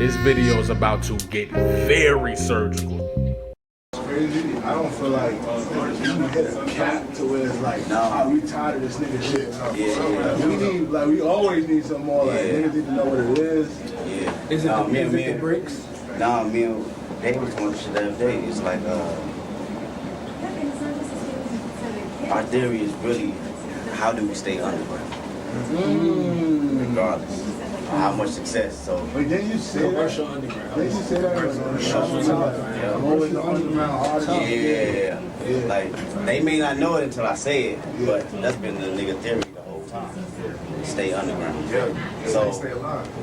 This video is about to get very surgical. Crazy. I don't feel like you hit a cap to where it's like, nah, we tired of this nigga shit. We need, like, we always need some more. Like, niggas need to know what it is. Yeah. Is it the breaks? Nah, me and they was going shit the other day. It's like, our theory is really, how do we stay underground? Regardless of how much success. So, Wait, didn't you say commercial that? underground? Didn't you say that? I'm always the underground artist. yeah. Like, they may not know it until I say it, but that's been the nigga theory the whole time. Stay underground. So,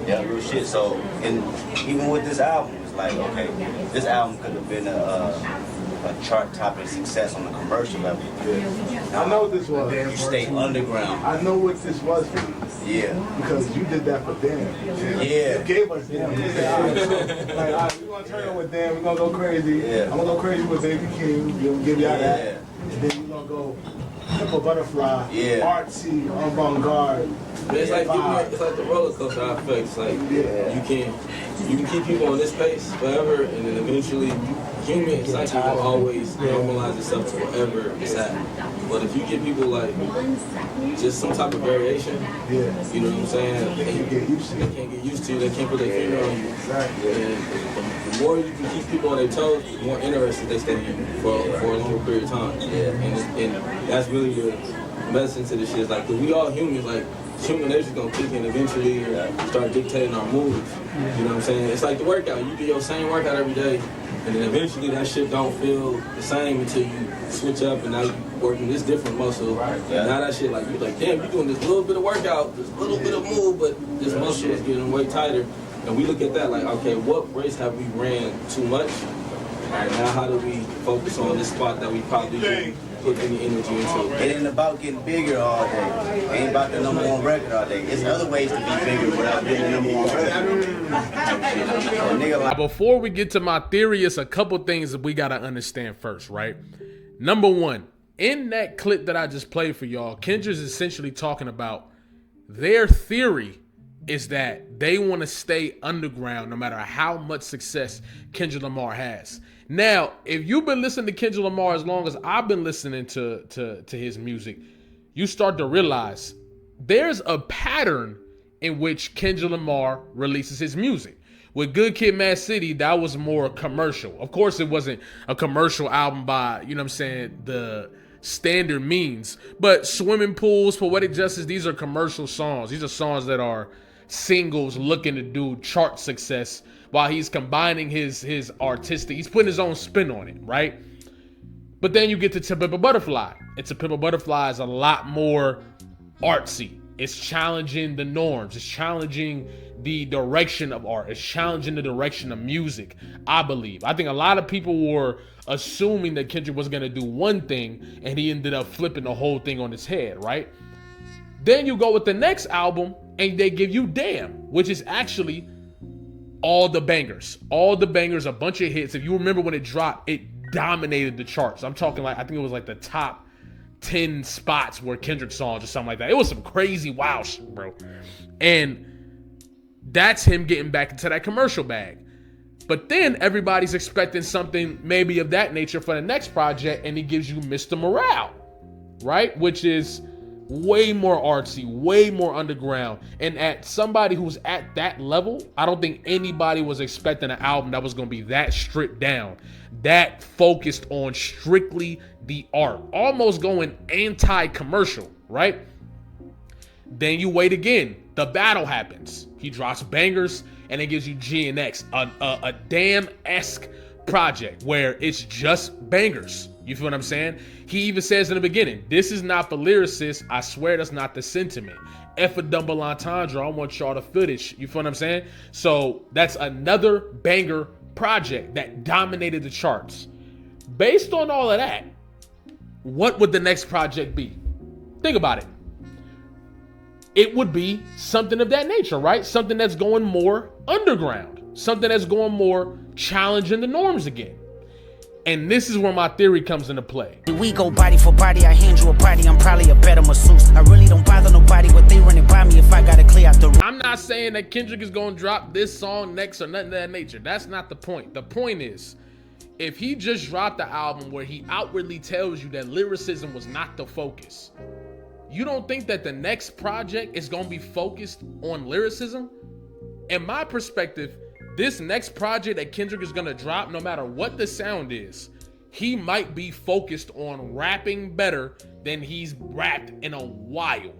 yeah, real shit. So, and even with this album, it's like, okay, this album could have been a chart topping success on a commercial level. I know what this was. You stay underground. I know what this was for you. Yeah. Because you did that for Dan. Yeah. You gave us Dan. You said, all right, so, like, all right, we're going to turn on with Dan. We're going to go crazy. Yeah. I'm going to go crazy with Baby King. We're going to give y'all that. Yeah. And then we're going to go Pimple Butterfly, Yeah. artsy, avant-garde. It's like the roller coaster effect. It's like you can keep people on this pace forever, and then eventually human psyche will always normalize itself to wherever it's at. But if you give people like just some type of variation, you know what I'm saying? They can't get used to you. They can't put their finger on you. Exactly. And the more you can keep people on their toes, the more interested they stay in for a longer period of time. And that's really the medicine to this shit. It's like, cause we all humans, like, human nature's gonna kick in eventually and start dictating our moves. You know what I'm saying? It's like the workout. You do your same workout every day, and then eventually that shit don't feel the same until you switch up and now you working this different muscle. And now that shit, like, you're like, damn, you doing this little bit of workout, this little bit of move, but this muscle is getting way tighter. And we look at that like, okay, what race have we ran too much? And now how do we focus on this spot that we probably didn't put any energy into? It ain't about getting bigger all day. It ain't about the number one record all day. It's other ways to be bigger without being the number one record. Before we get to my theory, it's a couple things that we got to understand first, right? Number one, in that clip that I just played for y'all, Kendra's essentially talking about their theory is that they want to stay underground no matter how much success Kendrick Lamar has. Now, if you've been listening to Kendrick Lamar as long as I've been listening to his music, you start to realize there's a pattern in which Kendrick Lamar releases his music. With Good Kid, Mad City, that was more commercial. Of course, it wasn't a commercial album by, you know what I'm saying, the standard means. But Swimming Pools, Poetic Justice, these are commercial songs. These are songs that are singles looking to do chart success while he's combining his artistic, he's putting his own spin on it, right? But then you get to Pimp a Butterfly. And To Pimp a Butterfly is a lot more artsy. It's challenging the norms. It's challenging the direction of art. It's challenging the direction of music, I believe. I think a lot of people were assuming that Kendrick was going to do one thing, and he ended up flipping the whole thing on its head, right? Then you go with the next album, and they give you Damn, which is actually all the bangers, a bunch of hits. If you remember when it dropped, it dominated the charts. I'm talking like, I think it was like the top 10 spots were Kendrick songs or something like that. It was some crazy wild shit, bro. And that's him getting back into that commercial bag. But then everybody's expecting something maybe of that nature for the next project, and he gives you Mr. Morale, right? Which is way more artsy, way more underground. And at somebody who's at that level, I don't think anybody was expecting an album that was going to be that stripped down, that focused on strictly the art, almost going anti-commercial, right? Then you wait again. The battle happens. He drops bangers, and it gives you G and X, a Damn-esque project where it's just bangers. You feel what I'm saying? He even says in the beginning, this is not for lyricists. I swear that's not the sentiment. F a double entendre. I want y'all to feel this. You feel what I'm saying? So that's another banger project that dominated the charts. Based on all of that, what would the next project be? Think about it. It would be something of that nature, right? Something that's going more underground. Something that's going more challenging the norms again. And this is where my theory comes into play. We go body for body, I hand you a body, I'm probably a better masseuse. I really don't bother nobody what they running by me if I gotta clear out the room. I'm not saying that Kendrick is gonna drop this song next or nothing of that nature. That's not the point. The point is, if he just dropped the album where he outwardly tells you that lyricism was not the focus, you don't think that the next project is gonna be focused on lyricism? In my perspective, this next project that Kendrick is gonna drop, no matter what the sound is, he might be focused on rapping better than he's rapped in a while.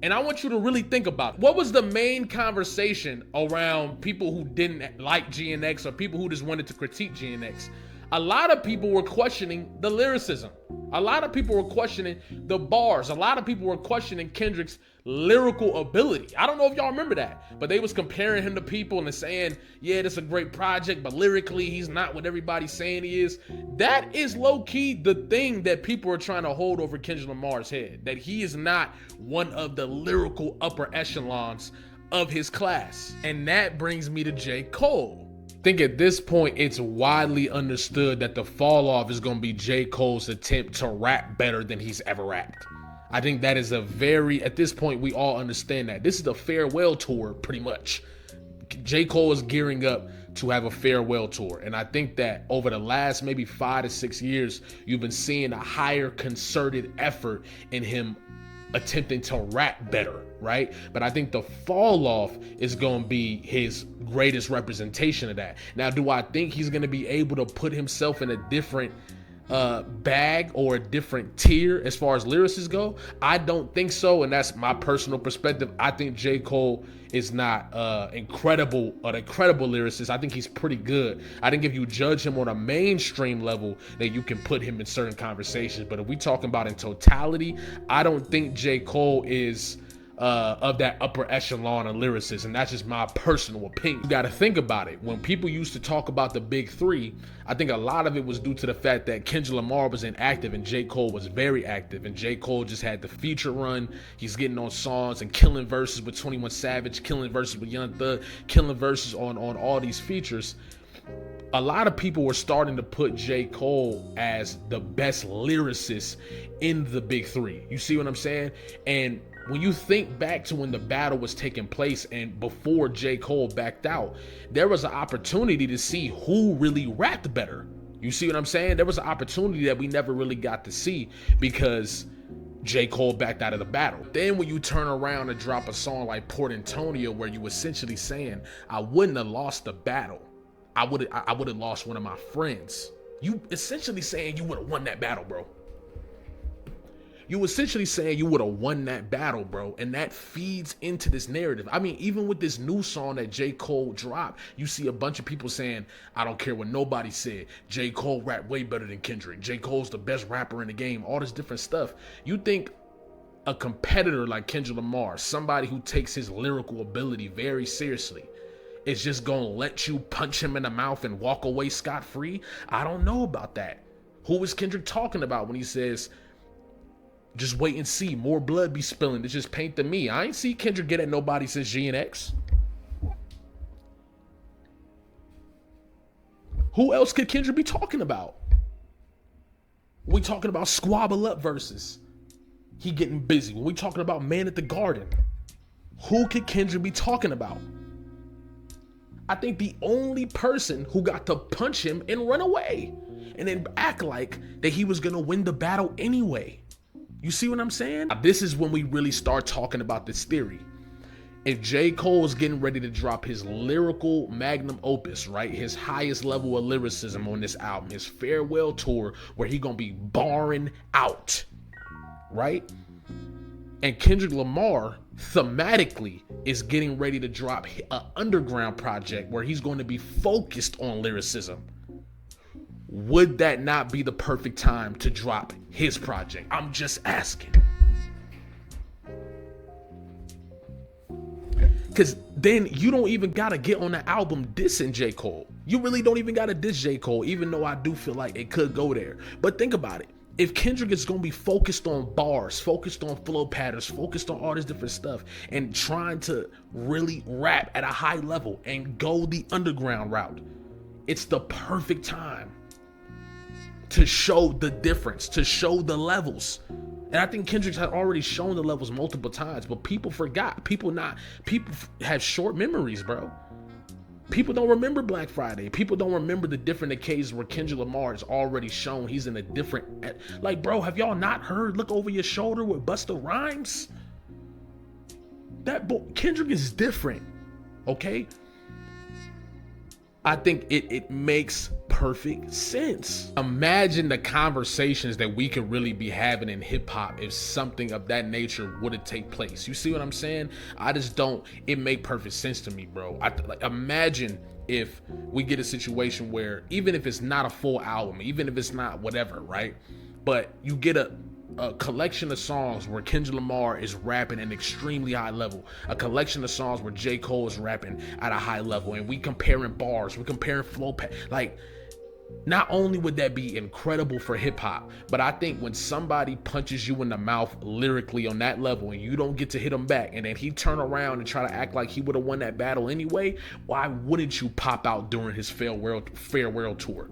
And I want you to really think about it. What was the main conversation around people who didn't like GNX or people who just wanted to critique GNX? A lot of people were questioning the lyricism. A lot of people were questioning the bars. A lot of people were questioning Kendrick's lyrical ability. I don't know if y'all remember that, but they was comparing him to people and saying, yeah, this is a great project, but lyrically, he's not what everybody's saying he is. That is low-key the thing that people are trying to hold over Kendrick Lamar's head, that he is not one of the lyrical upper echelons of his class. And that brings me to J.Cole. I think at this point, it's widely understood that the fall off is going to be J. Cole's attempt to rap better than he's ever rapped. I think that is at this point, we all understand that. This is the farewell tour, pretty much. J. Cole is gearing up to have a farewell tour. And I think that over the last maybe 5 to 6 years, you've been seeing a higher concerted effort in him attempting to rap better, right? But I think the fall off is going to be his greatest representation of that. Now, do I think he's going to be able to put himself in a different bag or a different tier as far as lyricists go? I don't think so, and that's my personal perspective. I think J. Cole is not an incredible lyricist. I think he's pretty good. I think if you judge him on a mainstream level, that you can put him in certain conversations. But if we talking about in totality, I don't think J. Cole is of that upper echelon of lyricists, and that's just my personal opinion. You got to think about it. When people used to talk about the big three, I think a lot of it was due to the fact that Kendrick Lamar was inactive and J. Cole was very active, and J. Cole just had the feature run. He's getting on songs and killing verses with 21 Savage, killing verses with Young Thug, killing verses on all these features. A lot of people were starting to put J. Cole as the best lyricist in the big three. You see what I'm saying? And when you think back to when the battle was taking place and before J. Cole backed out, there was an opportunity to see who really rapped better. You see what I'm saying? There was an opportunity that we never really got to see because J. Cole backed out of the battle. Then when you turn around and drop a song like Port Antonio, where you essentially saying, I wouldn't have lost the battle. I would have lost one of my friends. You essentially saying you would have won that battle, bro. You essentially saying you would have won that battle, bro. And that feeds into this narrative. I mean, even with this new song that J. Cole dropped, you see a bunch of people saying, I don't care what nobody said. J. Cole rap way better than Kendrick. J. Cole's the best rapper in the game. All this different stuff. You think a competitor like Kendrick Lamar, somebody who takes his lyrical ability very seriously, is just gonna let you punch him in the mouth and walk away scot-free? I don't know about that. Who is Kendrick talking about when he says, just wait and see, more blood be spilling, it's just paint to me? I ain't see Kendrick get at nobody since GNX. Who else could Kendrick be talking about? We talking about Squabble Up verses, he getting busy. When we talking about Man at the Garden, who could Kendrick be talking about? I think the only person who got to punch him and run away and then act like that he was gonna win the battle anyway. You see what I'm saying? This is when we really start talking about this theory. If J. Cole is getting ready to drop his lyrical magnum opus, right, his highest level of lyricism on this album, his farewell tour, where he gonna be barring out, right? And Kendrick Lamar thematically is getting ready to drop an underground project where he's going to be focused on lyricism. Would that not be the perfect time to drop his project? I'm just asking. Because then you don't even got to get on the album dissing J. Cole. You really don't even got to diss J. Cole, even though I do feel like it could go there. But think about it. If Kendrick is going to be focused on bars, focused on flow patterns, focused on all this different stuff, and trying to really rap at a high level and go the underground route, it's the perfect time to show the difference, to show the levels. And I think Kendrick had already shown the levels multiple times, but people forgot. People have short memories, bro. People don't remember Black Friday. People don't remember the different occasions where Kendrick Lamar has already shown he's in a different, like, bro, have y'all not heard Look Over Your Shoulder with Busta Rhymes? That boy, Kendrick is different, okay? I think it makes perfect sense. Imagine the conversations that we could really be having in hip hop if something of that nature would have take place. You see what I'm saying? I just don't. It make perfect sense to me, bro. Imagine if we get a situation where even if it's not a full album, even if it's not whatever, right? But you get a collection of songs where Kendrick Lamar is rapping at an extremely high level, a collection of songs where J.Cole is rapping at a high level, and we comparing bars, we're comparing flow, like, not only would that be incredible for hip hop, but I think when somebody punches you in the mouth lyrically on that level and you don't get to hit him back, and then he turn around and try to act like he would have won that battle anyway, why wouldn't you pop out during his farewell tour?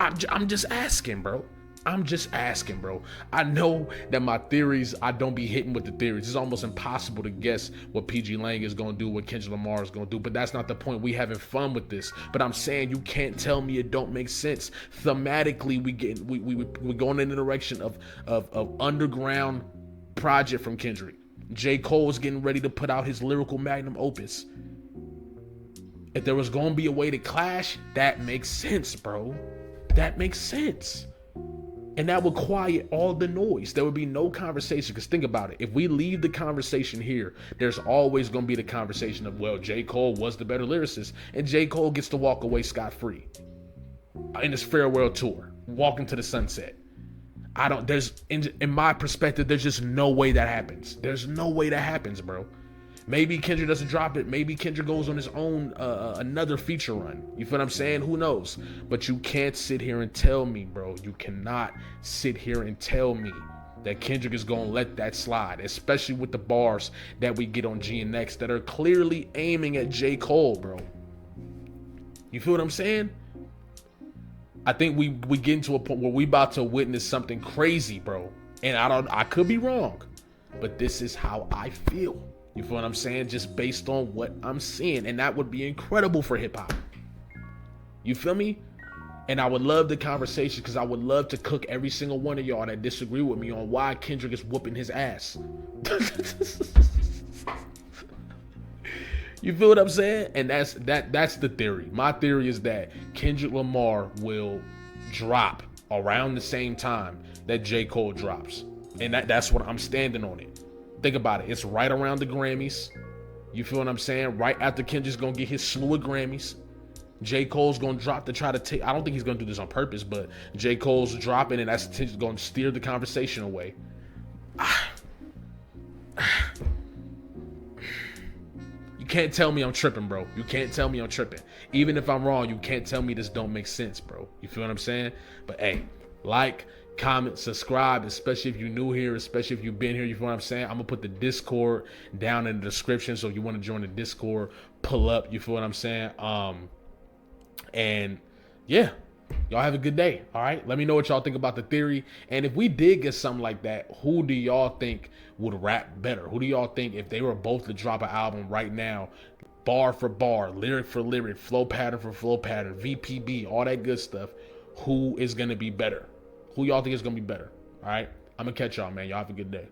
I'm just asking, bro. I'm just asking, bro. I know that my theories, I don't be hitting with the theories. It's almost impossible to guess what PG Lang is going to do, what Kendrick Lamar is going to do, but that's not the point. We having fun with this. But I'm saying you can't tell me it don't make sense. Thematically, we're going in the direction of underground project from Kendrick. J. Cole is getting ready to put out his lyrical magnum opus. If there was going to be a way to clash, that makes sense, bro. That makes sense. And that would quiet all the noise. There would be no conversation. Because think about it. If we leave the conversation here, there's always going to be the conversation of, well, J. Cole was the better lyricist. And J. Cole gets to walk away scot-free in his farewell tour, walking to the sunset. In my perspective, there's just no way that happens. There's no way that happens, bro. Maybe Kendrick doesn't drop it. Maybe Kendrick goes on his own, another feature run. You feel what I'm saying? Who knows? But you can't sit here and tell me, bro. You cannot sit here and tell me that Kendrick is going to let that slide, especially with the bars that we get on GNX that are clearly aiming at J. Cole, bro. You feel what I'm saying? I think we get into a point where we about to witness something crazy, bro. And I could be wrong, but this is how I feel. You feel what I'm saying? Just based on what I'm seeing. And that would be incredible for hip hop. You feel me? And I would love the conversation because I would love to cook every single one of y'all that disagree with me on why Kendrick is whooping his ass. You feel what I'm saying? And that's the theory. My theory is that Kendrick Lamar will drop around the same time that J. Cole drops. And that's what I'm standing on it. Think about it. It's right around the Grammys. You feel what I'm saying? Right after Kendrick's going to get his slew of Grammys. J. Cole's going to drop to try to take... I don't think he's going to do this on purpose, but J. Cole's dropping and that's going to steer the conversation away. You can't tell me I'm tripping, bro. You can't tell me I'm tripping. Even if I'm wrong, you can't tell me this don't make sense, bro. You feel what I'm saying? But hey, like, comment, subscribe, especially if you're new here, especially if you've been here. You feel what I'm saying? I'm gonna put the Discord down in the description, so if you want to join the Discord, pull up. You feel what I'm saying? And yeah, y'all have a good day. All right, let me know what y'all think about the theory, and if we did get something like that, who do y'all think would rap better? Who do y'all think, if they were both to drop an album right now, bar for bar, lyric for lyric, flow pattern for flow pattern, VPB, all that good stuff, who is gonna be better? Who y'all think is going to be better? All right? I'm going to catch y'all, man. Y'all have a good day.